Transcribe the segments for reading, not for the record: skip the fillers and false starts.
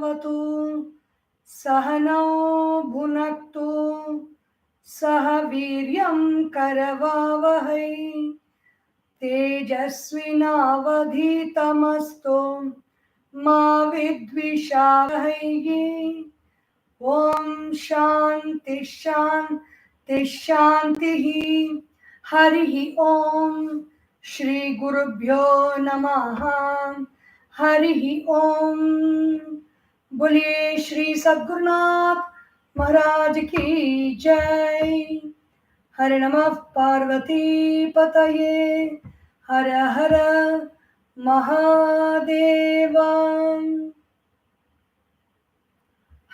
भवतु सहनौ भुनक्तु सह वीर्यं करवावहै तेजस्विनावधीतमस्तु मा विद्विषावहै ॐ शान्ति शान्ति शान्तिः हरिः ॐ श्री गुरुभ्यो नमः हरिः ॐ बोलिए श्री सद्गुरुनाथ महाराज की जय। हरे नमः पार्वती पतये हर हर महादेव।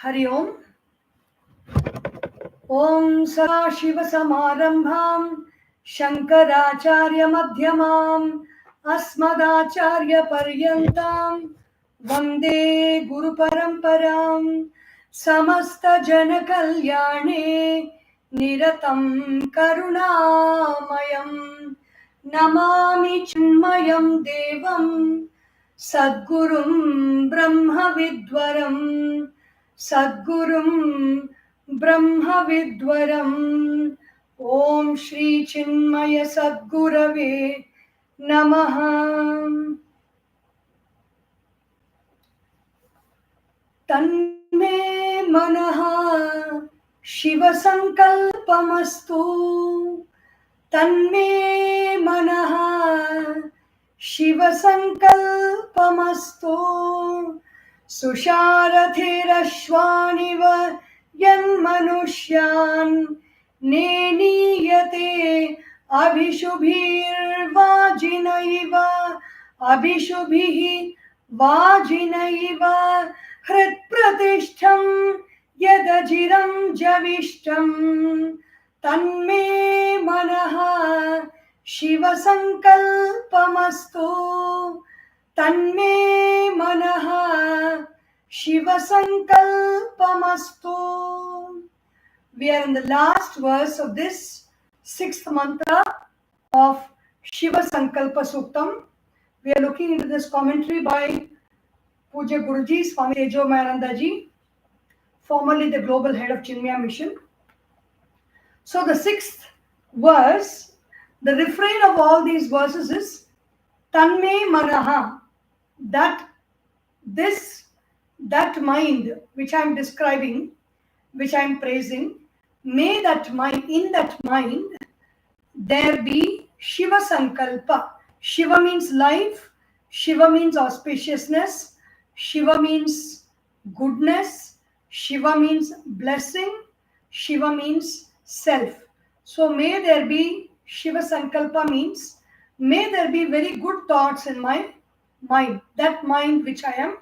हरि ओम। ओम सदाशिव समारंभां शंकराचार्य मध्यमाम् अस्मदाचार्य पर्यन्तां वंदे गुरु परंपरां समस्त जन कल्याणे निरतं करुणामयं नमामि चिन्मयं देवं सद्गुरुं ब्रह्मविद्वरं सद्गुरुं ब्रह्मविद्वरम्। ओम श्री चिन्मय सद्गुरवे नमः। तन्मे मनः शिव संकल्पमस्तु तन्मे मनः शिव संकल्पमस्तु सुशारथिरश्वानिव यन्मनुष्यान् नेनीयते अभिशुभिर्वाजिनैव अभिशुभिः वाजिनैव हृत्प्रतिष्ठं यदजिरं जविष्टं तन्मे मनः शिव संकल्पमस्तु तन्मे मनः Shiv संकल्पमस्तु। We are in the last verse of this sixth mantra of Shiva Sankalpa Suktam. We are looking into this commentary by Puja Guruji, Swami Tejomayananda ji, formerly the global head of Chinmaya Mission. So the sixth verse, the refrain of all these verses is Tanme Manaha, that mind which I am describing, which I am praising, may that mind, in that mind, there be Shiva Sankalpa. Shiva means life, Shiva means auspiciousness, Shiva means goodness, Shiva means blessing, Shiva means self. So may there be Shiva Sankalpa means may there be very good thoughts in my mind, that mind which I am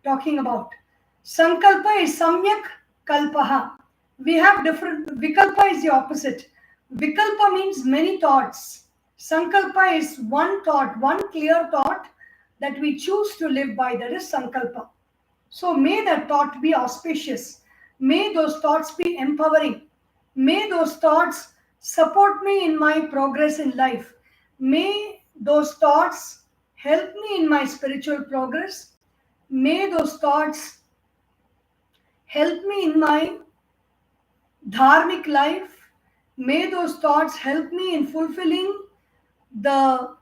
talking about. Sankalpa is Samyak Kalpaha. We have different, Vikalpa is the opposite. Vikalpa means many thoughts. Sankalpa is one thought, one clear thought that we choose to live by, that is Sankalpa. So may that thought be auspicious. May those thoughts be empowering. May those thoughts support me in my progress in life. May those thoughts help me in my spiritual progress. May those thoughts help me in my dharmic life. May those thoughts help me in fulfilling the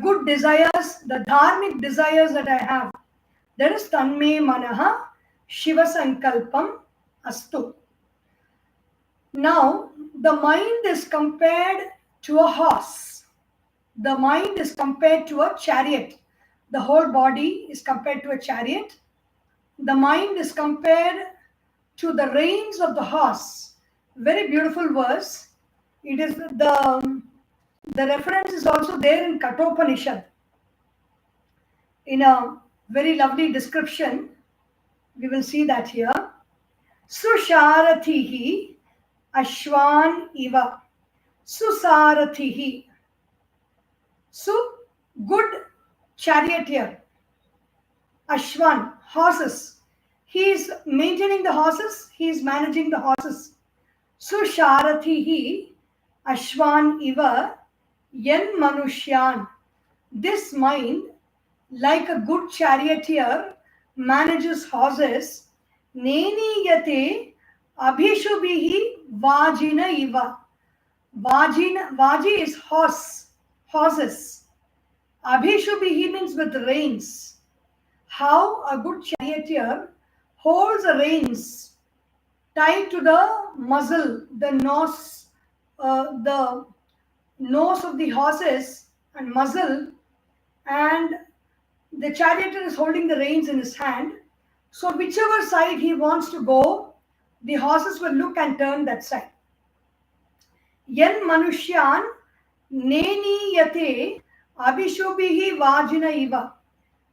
good desires, the dharmic desires that I have. That is Tanme Manaha Shiva Sankalpam Astu. Now, the mind is compared to a horse. The mind is compared to a chariot. The whole body is compared to a chariot. The mind is compared to the reins of the horse. Very beautiful verse. It is the reference is also there in Kathopanishad. In a very lovely description, we will see that here. Susharathihi Ashwan Iva. Susarathihi. Su, good charioteer. Ashwan, horses. He is maintaining the horses, he is managing the horses. Susharathihi Ashwan Iva Yan Manushyan. This mind, like a good charioteer, manages horses, neniyate abhishubhihi vajina iva. Vaji is horses. Abhishubhihi means with reins. How a good charioteer holds the reins tied to the muzzle, the nose of the horses and muzzle, and the charioteer is holding the reins in his hand. So whichever side he wants to go, the horses will look and turn that side. Yen manushyan neniyate abhishubhihi vajina iva.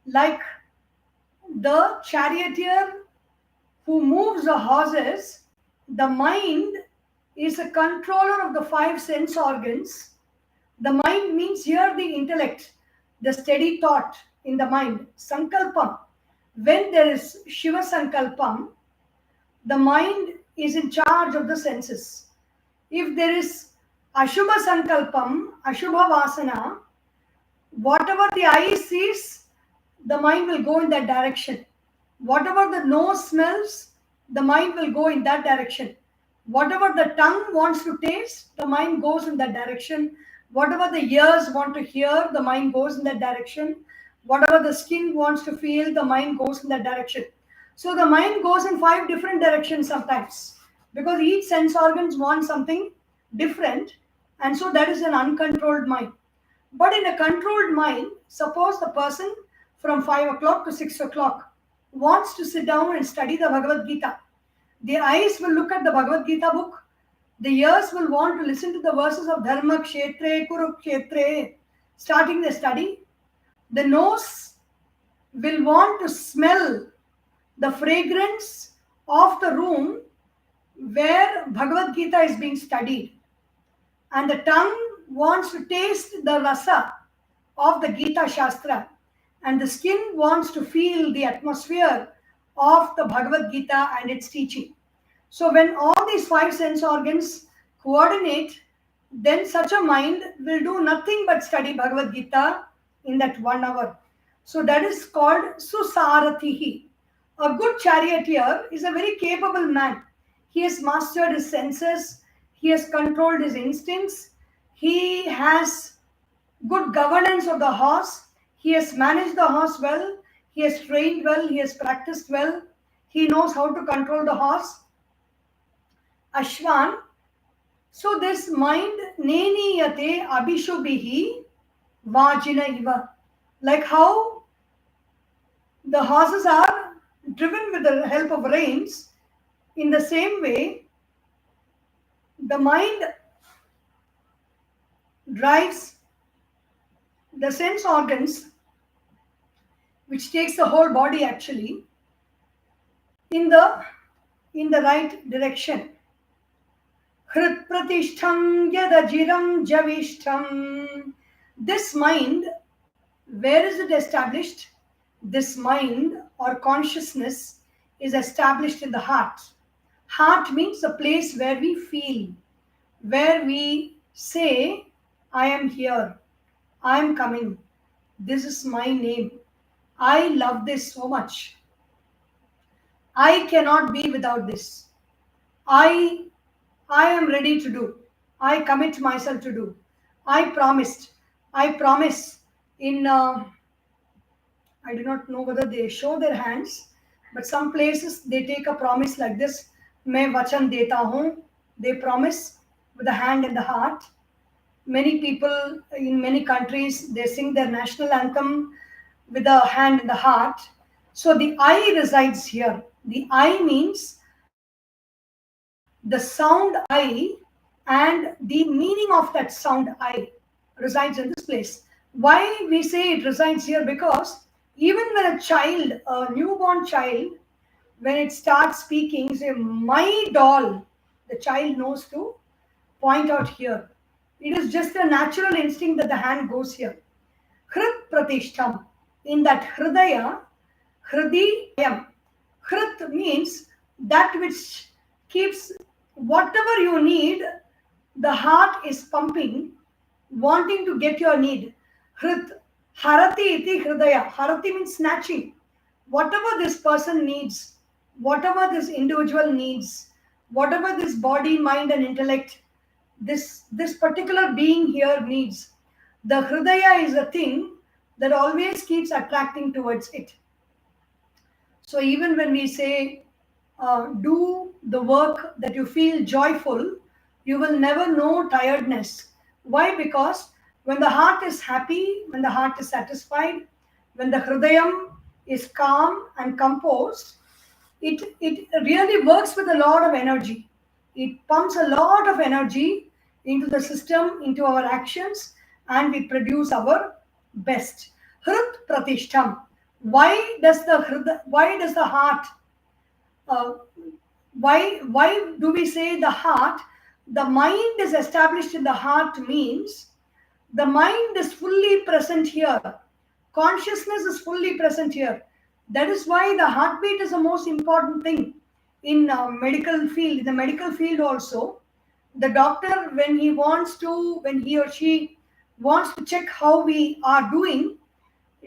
Like the charioteer who moves the horses, the mind is a controller of the 5 sense organs. The mind means here the intellect, the steady thought in the mind. Sankalpam. When there is Shiva Sankalpam, the mind is in charge of the senses. If there is Ashubha Sankalpam, Ashubha Vasana, whatever the eye sees, the mind will go in that direction. Whatever the nose smells, the mind will go in that direction. Whatever the tongue wants to taste, the mind goes in that direction. Whatever the ears want to hear, the mind goes in that direction. Whatever the skin wants to feel, the mind goes in that direction. So the mind goes in 5 different directions sometimes, because each sense organs want something different, and so that is an uncontrolled mind. But in a controlled mind, suppose the person from 5 o'clock to 6 o'clock wants to sit down and study the Bhagavad Gita. The eyes will look at the Bhagavad Gita book. The ears will want to listen to the verses of Dharma, Kshetre, Kurukshetre, starting the study. The nose will want to smell the fragrance of the room where Bhagavad Gita is being studied. And the tongue wants to taste the rasa of the Gita Shastra. And the skin wants to feel the atmosphere of the Bhagavad Gita and its teaching. So when all these 5 sense organs coordinate, then such a mind will do nothing but study Bhagavad Gita in that 1 hour. So that is called Susarathihi. A good charioteer is a very capable man. He has mastered his senses. He has controlled his instincts. He has good governance of the horse. He has managed the horse well. He has trained well. He has practiced well. He knows how to control the horse. Ashwan. So this mind, neniyate abhishubhihi vajina iva. Like how the horses are driven with the help of reins, in the same way, the mind drives the sense organs, which takes the whole body actually, in the right direction. Hrit pratishtham yadajiram javishtham. This mind, where is it established? This mind or consciousness is established in the heart. Heart means a place where we feel, where we say, I am here, I am coming, this is my name, I love this so much, I cannot be without this, I am ready to do, I commit myself to do, I promise in I do not know whether they show their hands, but some places they take a promise like this. Main vachan deta hoon. They promise with a hand in the heart. Many people in many countries, they sing their national anthem with a hand in the heart. So the I resides here. The I means the sound I and the meaning of that sound I resides in this place. Why we say it resides here? Because even when a child, a newborn child, when it starts speaking, say, my doll, the child knows to point out here. It is just a natural instinct that the hand goes here. Hrit pratishtham. In that hridaya, hridayam. Hrit means that which keeps whatever you need, the heart is pumping, wanting to get your need. Hrit. Harati iti hridaya. Harati means snatching. whatever this person needs, whatever this individual needs, whatever this body, mind, and intellect, this particular being here needs, the Hridaya is a thing that always keeps attracting towards it. So even when we say, do the work that you feel joyful, you will never know tiredness. Why? Because when the heart is happy, when the heart is satisfied, when the Hridayam is calm and composed, it really works with a lot of energy. It pumps a lot of energy into the system, into our actions, and we produce our best. Hrit Pratishtham. Why does the heart uh, why do we say the heart? The mind is established in the heart means the mind is fully present here. Consciousness is fully present here. That is why the heartbeat is the most important thing in medical field. In the medical field also, the doctor, when he or she wants to check how we are doing,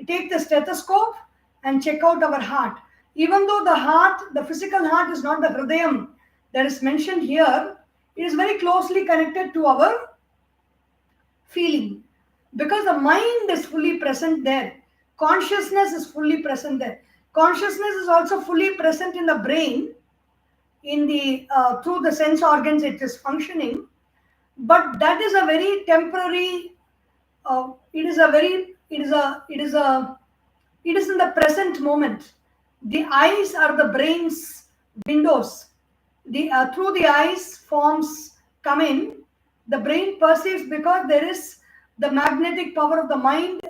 take the stethoscope and check out our heart. Even though the heart, the physical heart, is not the hridayam that is mentioned here, it is very closely connected to our feeling, because the mind is fully present there. Consciousness is fully present there. Consciousness is also fully present in the brain, in the through the sense organs it is functioning, but that is a very temporary. It is a very it is in the present moment. The eyes are the brain's windows. Through the eyes forms come in. The brain perceives because there is the magnetic power of the mind,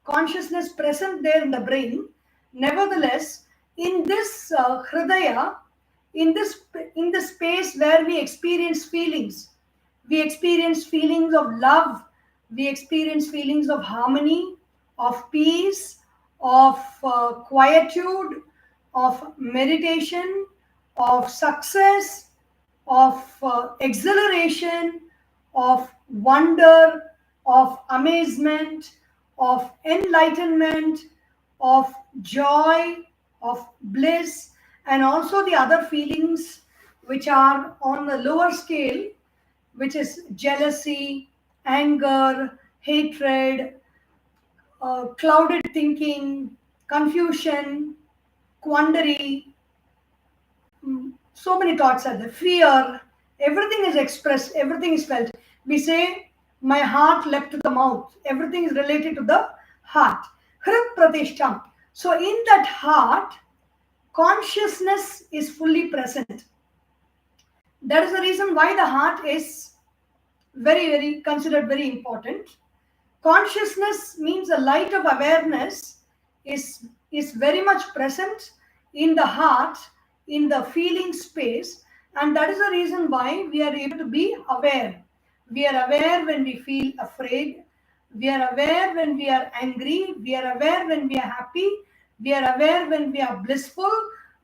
consciousness present there in the brain. Nevertheless, in this hridaya, in this space where we experience feelings of love, we experience feelings of harmony, of peace, of quietude, of meditation, of success, of exhilaration, of wonder, of amazement, of enlightenment, of joy, of bliss, and also the other feelings which are on the lower scale, which is jealousy, anger, hatred, clouded thinking, confusion, quandary. So many thoughts are there. Fear. Everything is expressed, everything is felt. We say, my heart leapt to the mouth. Everything is related to the heart. Hrit Pratishtham. So in that heart, consciousness is fully present. That is the reason why the heart is very considered very important. Consciousness means the light of awareness is very much present in the heart, in the feeling space, and that is the reason why we are able to be aware. We are aware when we feel afraid. We are aware when we are angry. We are aware when we are happy. We are aware when we are blissful.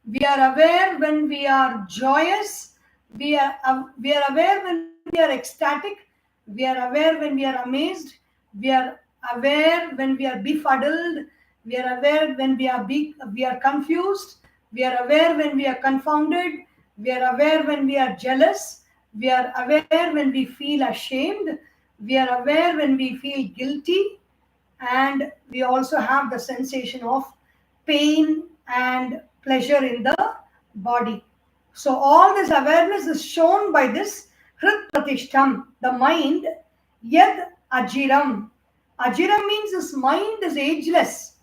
We are aware when we are joyous. We are aware when we are ecstatic. We are aware when we are amazed. We are aware when we are befuddled. We are aware when we are confused. We are aware when we are confounded. We are aware when we are jealous. We are aware when we feel ashamed. We are aware when we feel guilty. And we also have the sensation of pain and pleasure in the body. So all this awareness is shown by this Hrit Pratishtham, the mind, Yad Ajiram. Ajiram means his mind is ageless.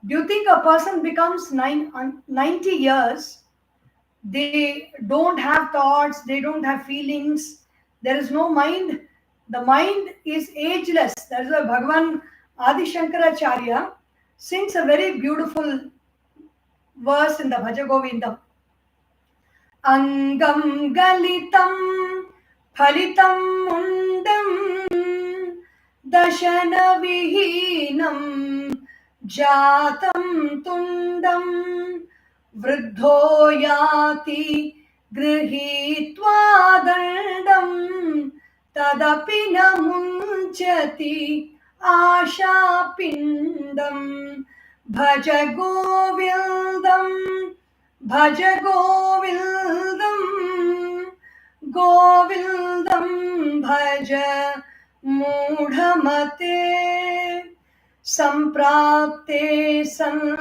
Do you think a person becomes 90 years? They don't have thoughts, they don't have feelings, there is no mind. The mind is ageless. That is why Bhagavan Adi Shankaracharya sings a very beautiful verse in the Bhaja Govindam. Angam galitam phalitam mundam dashana vihinam jatam tundam vruddho yati gृहीत्वा dandam tadapi na munchati asha pindam Bhaja Govildam, Bhaja Govildam, Govildam Bhaja Mudhamate, Samprapte San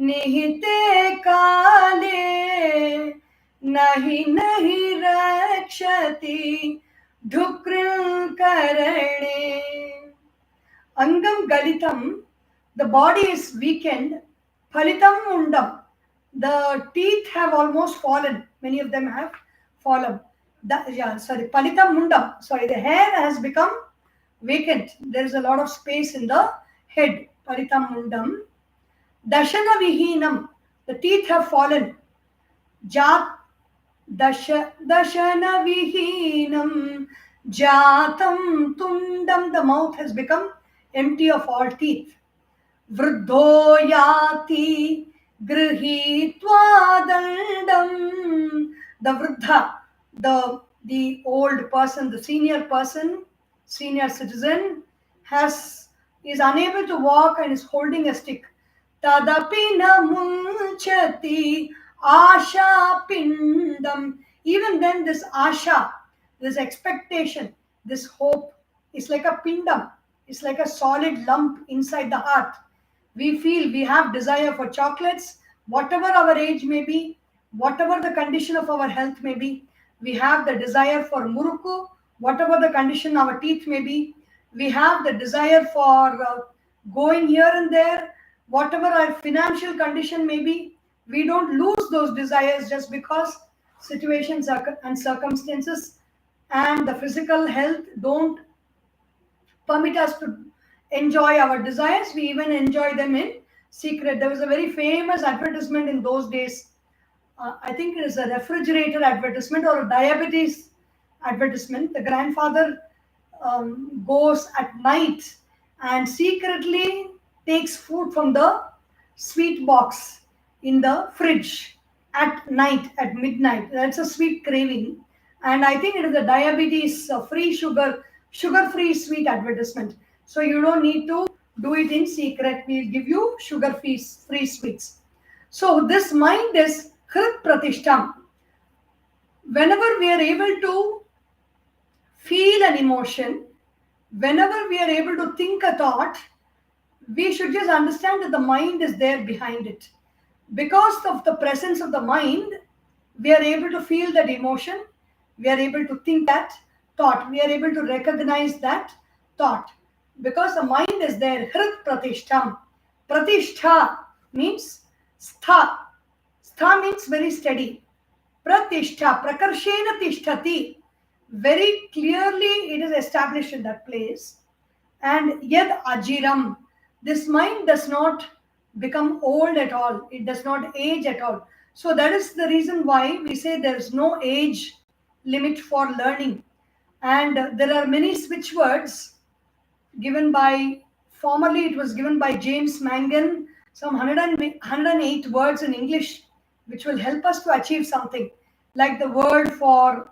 Nihite Kale, Nahi Nahi Rakshati Dhukril Karane. Angam Galitam, the body is weakened. Phalitam Undam, the teeth have almost fallen. Many of them have fallen. Palitam Mundam, the hair has become vacant. There is a lot of space in the head. Palitam Mundam. Dashana Vihinam, the teeth have fallen. Jat Dashana Vihinam, Jatam Tundam, the mouth has become empty of all teeth. Vruddho yati grihitva dandam. The vruddha, the old person, the senior person, senior citizen, is unable to walk and is holding a stick. Tadapi na munchati asha pindam. Even then, this asha, this expectation, this hope is like a pindam. It's like a solid lump inside the heart. We feel we have desire for chocolates, whatever our age may be, whatever the condition of our health may be. We have the desire for muruku, whatever the condition our teeth may be. We have the desire for going here and there, whatever our financial condition may be. We don't lose those desires just because situations and circumstances and the physical health don't permit us to enjoy our desires. We even enjoy them in secret. There was a very famous advertisement in those days. I think it is a refrigerator advertisement or a diabetes advertisement. The grandfather goes at night and secretly takes food from the sweet box in the fridge at night, at midnight. That's a sweet craving. And I think it is a diabetes free sugar-free sweet advertisement. So you don't need to do it in secret. We'll give you sugar-free sweets. So this mind is Hrit Pratishtam. Whenever we are able to feel an emotion, whenever we are able to think a thought, we should just understand that the mind is there behind it. Because of the presence of the mind, we are able to feel that emotion, we are able to think that thought, we are able to recognize that thought. Because the mind is there, Hrit Pratishtam. Pratishtha means stha. Stha means very steady. Pratishtha, prakarshena tishtati. Very clearly it is established in that place. And yad ajiram. This mind does not become old at all. It does not age at all. So that is the reason why we say there is no age limit for learning. And there are many switch words given by, formerly it was given by James Mangan, some 108 words in English, which will help us to achieve something. Like the word for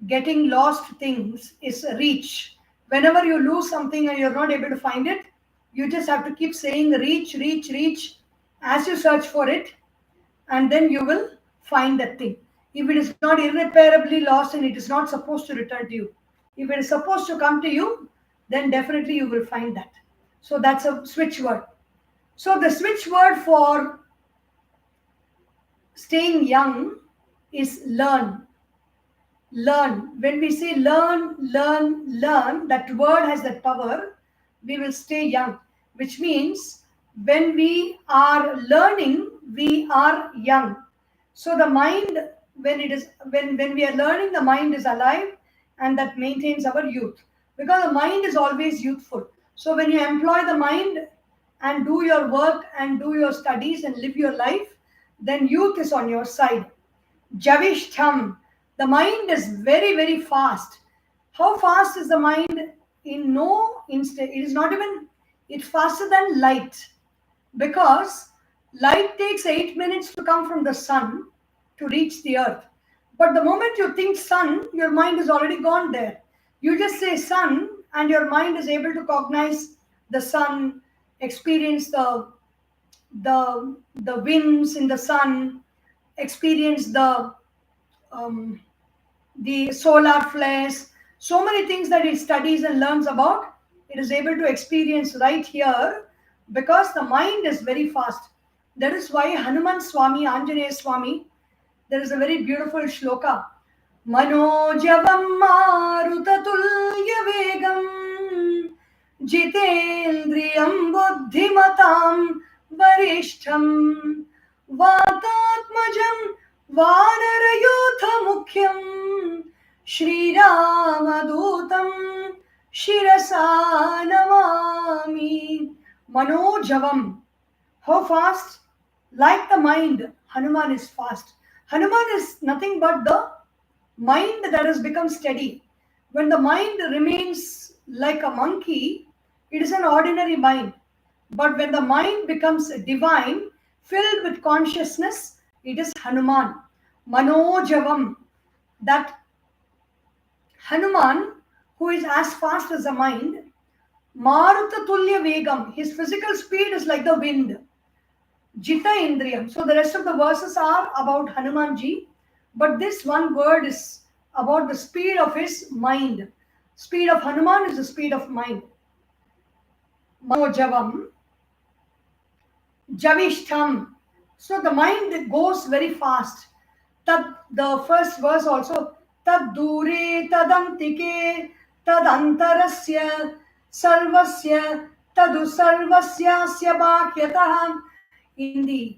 getting lost things is reach. Whenever you lose something and you're not able to find it, you just have to keep saying reach, reach, reach as you search for it, and then you will find that thing. If it is not irreparably lost and it is not supposed to return to you, if it is supposed to come to you, then definitely you will find that. So that's a switch word. So the switch word for staying young is learn. Learn. When we say learn, learn, learn, that word has that power. We will stay young, which means when we are learning, we are young. So the mind, when we are learning, the mind is alive, and that maintains our youth, because the mind is always youthful. So when you employ the mind and do your work and do your studies and live your life, then youth is on your side. Javishtham, the mind is very, very fast. How fast is the mind? In no instant, it is not even, it's faster than light, because light takes 8 minutes to come from the sun to reach the earth. But the moment you think sun, your mind is already gone there. You just say sun and your mind is able to cognize the sun, experience the the winds in the sun, experience the solar flares, so many things that it studies and learns about, it is able to experience right here because the mind is very fast. That is why Hanuman Swami, Anjaneya Swami, there is a very beautiful shloka. Manojavam marutatulya vegam jitendriyam buddhimatam varishtham vatatmajam vanarayotha mukhyam Shri Ramadutam Shirasa Namami. Manojavam. How fast? Like the mind, Hanuman is fast. Hanuman is nothing but the mind that has become steady. When the mind remains like a monkey, it is an ordinary mind. But when the mind becomes divine, filled with consciousness, it is Hanuman. Manojavam. That Hanuman, who is as fast as the mind, Maruta Tulya Vegam, his physical speed is like the wind. Jita Indriyam. So the rest of the verses are about Hanumanji, but this one word is about the speed of his mind. Speed of Hanuman is the speed of mind. Manojavam. Javishtham. So the mind goes very fast. The first verse also. Tad dure tadantike tadantarasya sarvasya tadu sarvasyasya bhakyatah. In the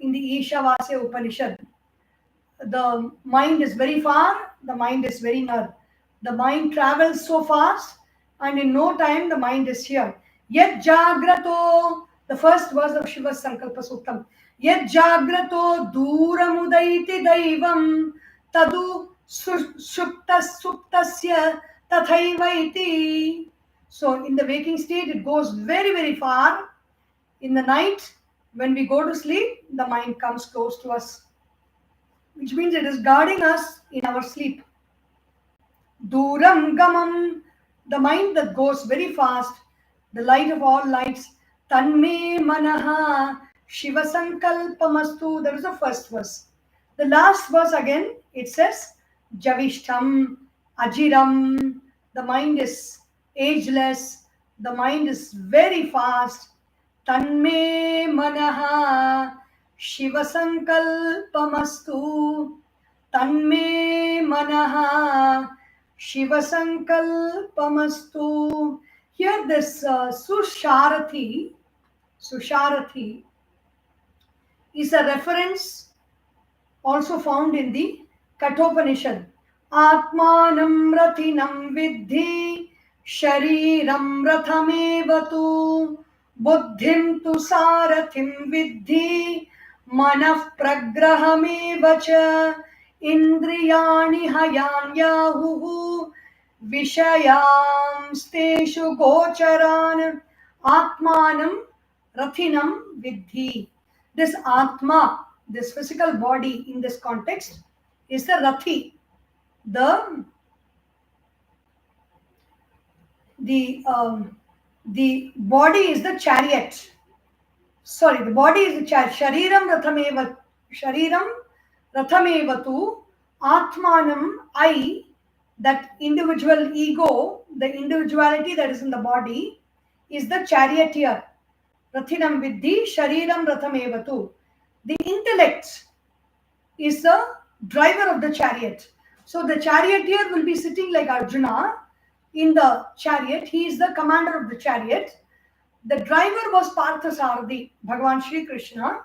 Ishavasya Upanishad, the mind is very far, the mind is very near. The mind travels so fast, and in no time the mind is here. Yet jagrato, the first verse of Shiva's Sankalpa Suktam. Yet jagrato duramudaiti daivam tadu suptasya tathaivaiti. So in the waking state, it goes very, very far. In the night, when we go to sleep, the mind comes close to us, which means it is guarding us in our sleep. Duram gamam, the mind that goes very fast, the light of all lights. Tanme manaha Shiva Sankalpamastu. That is the first verse. The last verse again, it says Javishtam, Ajiram. The mind is ageless. The mind is very fast. Tanme manaha Shiva Sankalpamastu. Tanme manaha Shiva Sankalpamastu. Here this Susharathi is a reference also found in the Kathopanishad. Atmanam rathinam vidhi shariram rathamevatu buddhim tu sarathim vidhi manah pragrahamevacha indriyani hayanyahu vishayam steshu gocharan atmanam rathinam vidhi. This atma, this physical body in this context, is the rathi. The body is the chariot. Sorry, the body is the chariot. Shariram rathamevatu atmanam, I, that individual ego, the individuality that is in the body, is the charioteer. Rathinam vidhi shariram rathamevatu. The intellect is the driver of the chariot. So the charioteer will be sitting like Arjuna in the chariot. He is the commander of the chariot. The driver was Parthasarathi, Bhagavan Shri Krishna.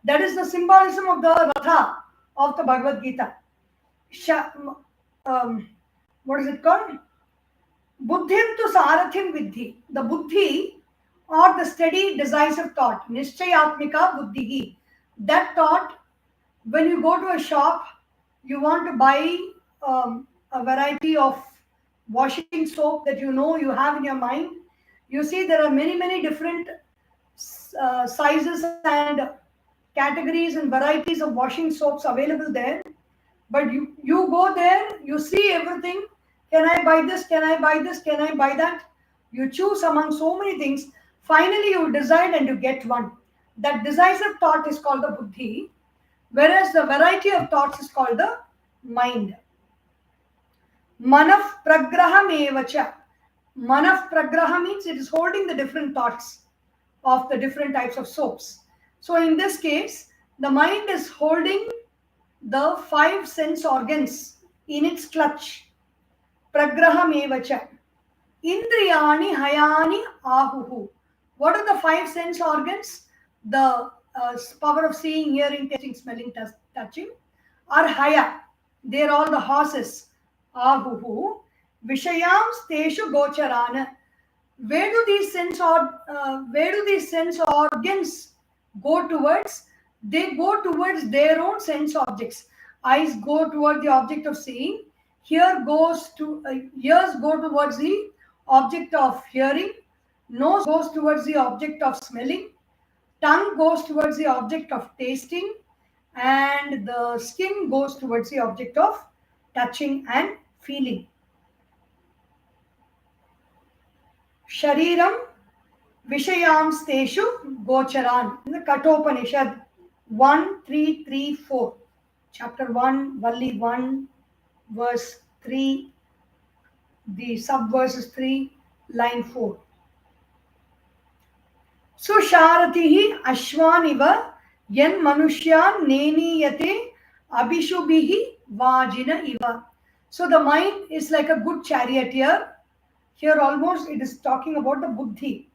That is the symbolism of the Ratha of the Bhagavad Gita. What is it called? Buddhim tu sarathim vidhi. The buddhi, or the steady decisive thought. Nishchayatmika buddhihi. That thought, when you go to a shop, you want to buy a variety of washing soap that you know you have in your mind. You see there are many, many different sizes and categories and varieties of washing soaps available there. But you go there, you see everything. Can I buy this? Can I buy this? Can I buy that? You choose among so many things. Finally, you decide and you get one. That decisive thought is called the buddhi, whereas the variety of thoughts is called the mind. Manaf pragraham evacha. Manaf pragraha means it is holding the different thoughts of the different types of soaps. So in this case, the mind is holding the 5 sense organs in its clutch. Pragraham evacha. Indriyani hayani ahuhu. What are the 5 sense organs? The power of seeing, hearing, tasting, smelling, touching are haya. They are all the horses. Ahuhu. Vishayam steshu gocharana. Where do these sense organs go towards? They go towards their own sense objects. Eyes go toward the object of seeing. Ears go towards the object of hearing. Nose goes towards the object of smelling. Tongue goes towards the object of tasting. And the skin goes towards the object of touching and feeling. Shariram Vishayam Steshu Gocharan. In the Kathopanishad 1.3.3.4. Chapter 1, Valli 1, verse 3. The subverse is 3, line 4. Susharatihi Ashwaniva Yan Manushyan Neniyate Abhishubhihi Vajina Iva. So the mind is like a good charioteer. Here almost it is talking about the buddhi.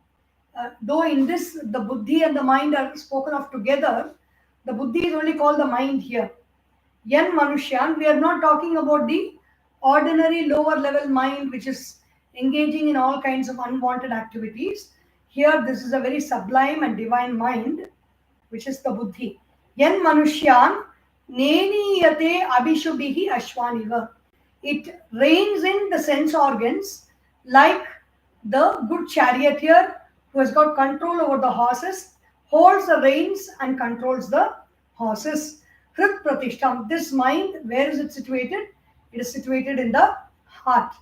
Though in this the buddhi and the mind are spoken of together, the buddhi is only called the mind here. Yan Manushyan, we are not talking about the ordinary lower level mind which is engaging in all kinds of unwanted activities. Here this is a very sublime and divine mind, which is the buddhi. Yan Manushyan Neniyate Abhishubhihi Ashwaniva. It reins in the sense organs like the good charioteer who has got control over the horses, holds the reins and controls the horses. Hrit Pratishtam. This mind, where is it situated? It is situated in the heart.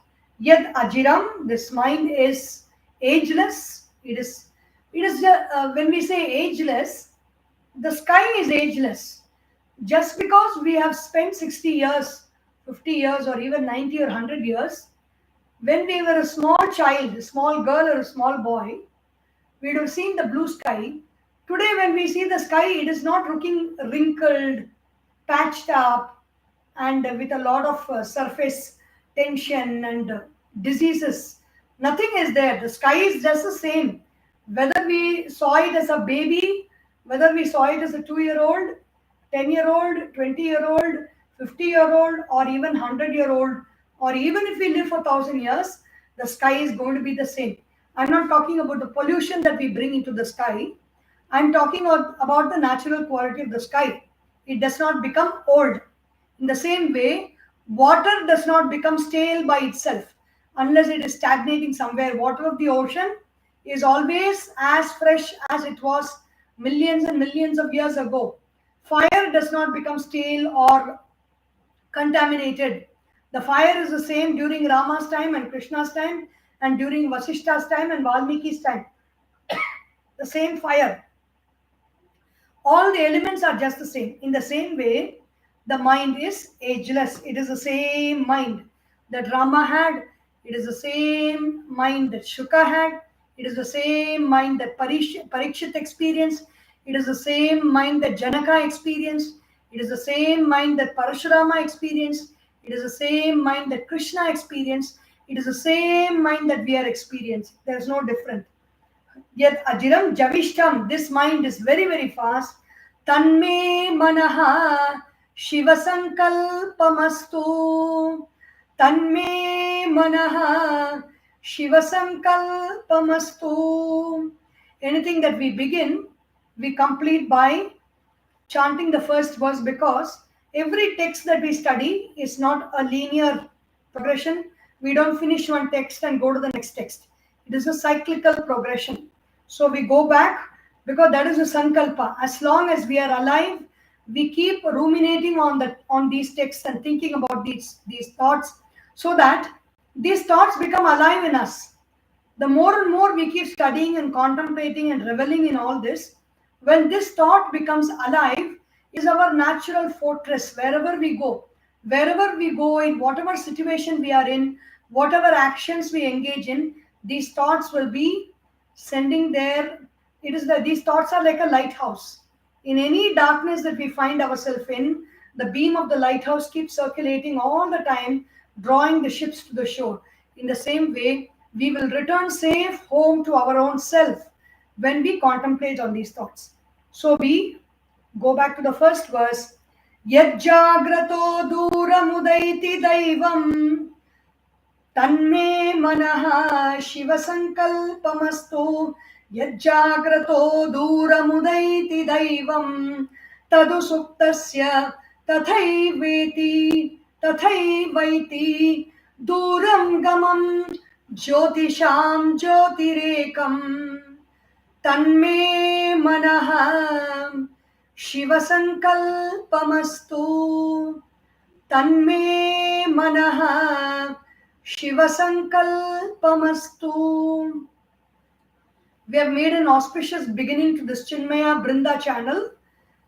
Yad Ajiram. This mind is ageless. It is when we say ageless, the sky is ageless. Just because we have spent 60 years, 50 years, or even 90 or 100 years, when we were a small child, a small girl or a small boy, we would have seen the blue sky. Today, when we see the sky, it is not looking wrinkled, patched up, and with a lot of surface tension and diseases. Nothing is there. The sky is just the same. Whether we saw it as a baby, whether we saw it as a 2-year-old, 10-year-old, 20-year-old, 50-year-old, or even 100-year-old, or even if we live for 1,000 years, the sky is going to be the same. I'm not talking about the pollution that we bring into the sky. I'm talking about the natural quality of the sky. It does not become old. In the same way, water does not become stale by itself unless it is stagnating somewhere. Water of the ocean is always as fresh as it was millions and millions of years ago. Fire does not become stale or contaminated. The fire is the same during Rama's time and Krishna's time and during Vasishta's time and Valmiki's time. The same fire. All the elements are just the same. In the same way, the mind is ageless. It is the same mind that Rama had. It is the same mind that Shuka had. It is the same mind that Parikshit experienced. It is the same mind that Janaka experienced. It is the same mind that Parashurama experienced. It is the same mind that Krishna experienced. It is the same mind that we are experiencing. There is no difference. Yet ajiram javishtam, this mind is very, very fast. Tanme manaha Shiva sankalpamastu. Tanme manaha Shiva sankalpamastu. Anything that we begin, we complete by chanting the first verse, because every text that we study is not a linear progression. We don't finish one text and go to the next text. It is a cyclical progression. So we go back, because that is a sankalpa. As long as we are alive, we keep ruminating on these texts and thinking about these thoughts, so that these thoughts become alive in us. The more and more we keep studying and contemplating and reveling in all this, When this thought becomes alive, is our natural fortress wherever we go. Wherever we go, in whatever situation we are in, whatever actions we engage in, these thoughts will be sending their. These thoughts are like a lighthouse. In any darkness that we find ourselves in, the beam of the lighthouse keeps circulating all the time, drawing the ships to the shore. In the same way, we will return safe home to our own self when we contemplate on these thoughts. So we go back to the first verse. Yajjagrato duramudaiti daivam तन्मे मनः शिवसङ्कल्पमस्तु यज्जाग्रतो दूरमुदैति दैवं तदु सुप्तस्य तथैवैति दूरं गमं ज्योतिषां ज्योतिरेकं तन्मे मनः शिवसङ्कल्पमस्तु तन्मे मनः Shiva Sankalpamastu. We have made an auspicious beginning to this Chinmaya Brinda channel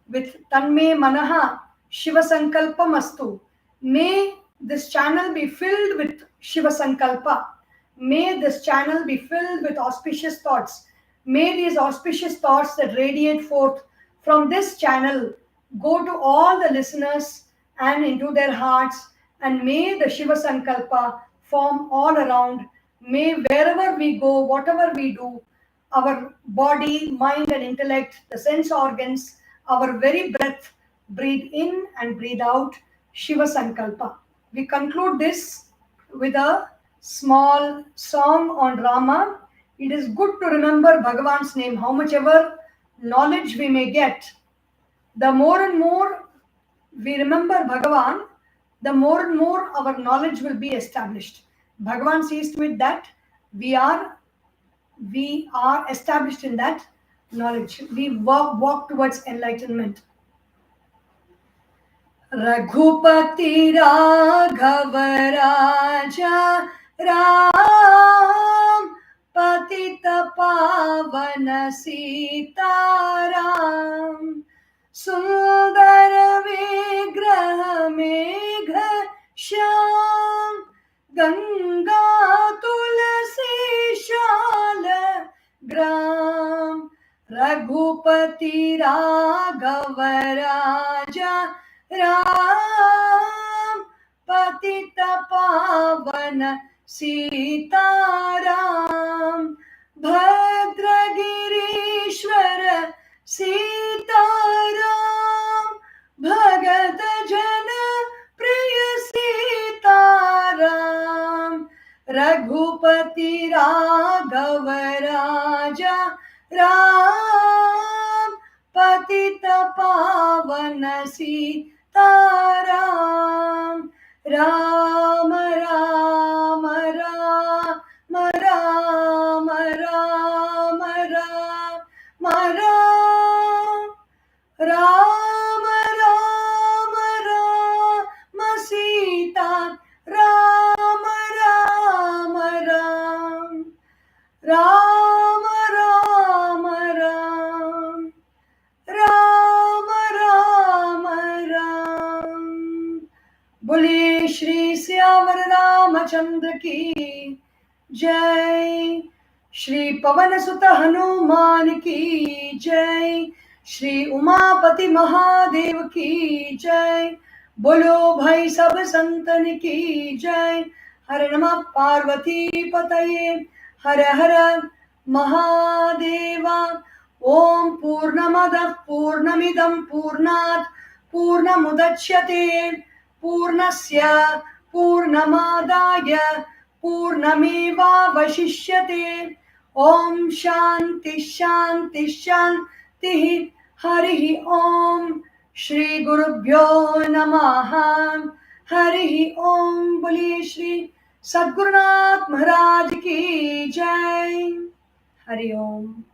with Tanme Manaha Shiva Sankalpamastu. May this channel be filled with Shiva Sankalpa. May this channel be filled with auspicious thoughts. May these auspicious thoughts that radiate forth from this channel go to all the listeners and into their hearts, and may the Shiva Sankalpa form all around. May wherever we go, whatever we do, our body, mind and intellect, the sense organs, our very breath, breathe in and breathe out, Shiva Sankalpa. We conclude this with a small song on Rama. It is good to remember Bhagavan's name. How much ever knowledge we may get, the more and more we remember Bhagavan, the more and more our knowledge will be established. Bhagavan sees to it that we are established in that knowledge. We walk towards enlightenment. Raghupati Raghava Raja Ram Patita Pavana Sitaram Sundara Vigraha Megha Shyam Ganga Tulasi Shala Gram Raghupati Raghava Raja Ram Patita Pavana Sitaram Bhadragirishwara Sitaram Bhagata Jana Priya Sitaram Raghupati Raghava Raja Ram Patita Pavana Sitaram Rama Rama Rama Rama Rama Rama Rama Rama Rama Sita Rama Rama Rama Rama Rama Rama Rama Ram. Bole Shri Syavar Ramachandra ki Jai. Shri Pavan Sutta Hanuman ki Jai. Shri Umapati Mahadev ki Jai. Bolo Bhai Sab Santan ki Jai. Har Namah Parvati Pataye. Har Har Mahadeva. Om Purnamadav Purnamidam Purnat Purnamudachyate Purnasya Purnamadaya Purnameva Vashishyate. Om Shanti Shanti Shanti. Harihi Om. Shri Gurubhyo Namaha. Harihi Om. Boli Shri Sadgurunath Maharaj ki Jai. Hari Om.